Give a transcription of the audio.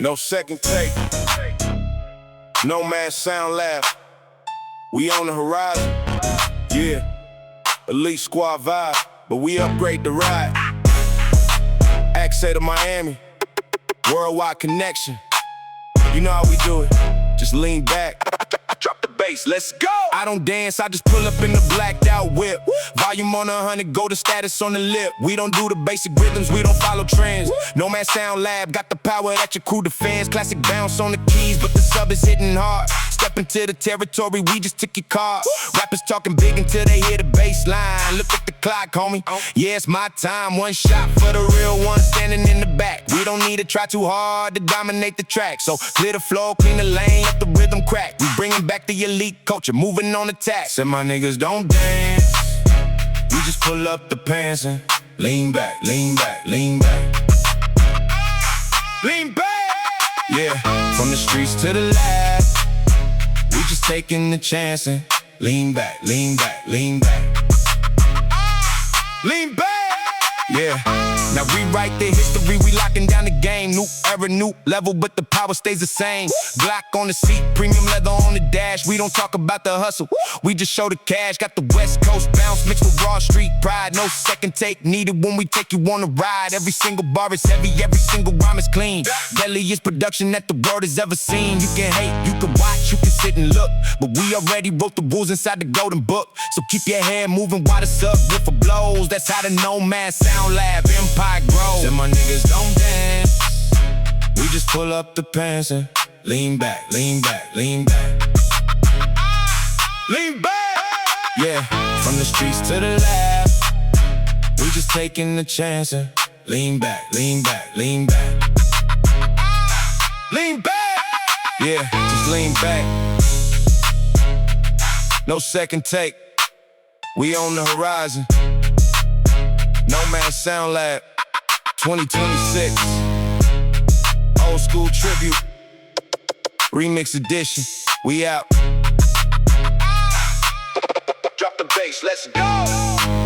No second take. Nomad Sound Lab. We on the horizon. Yeah. Elite squad vibe, but we upgrade the ride. Access to Miami. Worldwide connection. You know how we do it. Just lean back. Drop the bass, let's go! I don't dance, I just pull up in the blacked out whip. Volume on 100, go to status on the lip. We don't do the basic rhythms, we don't follow trends. Nomad Sound Lab, got the power that your crew defends. Classic bounce on the keys, but the sub is hitting hard. Step into the territory, we just took your card. Rappers talking big until they hear the bass line. Look at the clock, homie. Yeah, it's my time. One shot for the real one standing in the back. We don't need to try too hard to dominate the track. So clear the floor, clean the lane, let the rhythm crack. We bringing back the elite culture, moving on attack. Said my niggas don't dance. We just pull up the pants and lean back, lean back, lean back. Lean back! Yeah, from the streets to the lab. We just taking the chance and lean back, lean back, lean back. Lean back! Yeah, now rewrite the history, we locking down the game. New era, new level, but the power stays the same. Glock on the seat, premium leather on the dash. We don't talk about the hustle, we just show the cash. Got the West Coast bounce mixed with Raw Street pride. No second take needed when we take you on a ride. Every single bar is heavy, every single rhyme is clean. Deadliest production that the world has ever seen. You can hate, you can watch, you can sit and look, but we already wrote the rules inside the golden book. So keep your head moving while the subwoofer blows. That's how the Nomad Sound Lab empire grows. Said my niggas don't dance. We just pull up the pants and lean back, lean back, lean back. Lean back! Yeah, from the streets to the lab. We just taking the chance and lean back, lean back, lean back. Lean back! Yeah, just lean back. No second take. We on the horizon. Nomad Sound Lab 2026. Old school tribute. Remix edition. We out. Drop the bass, let's go!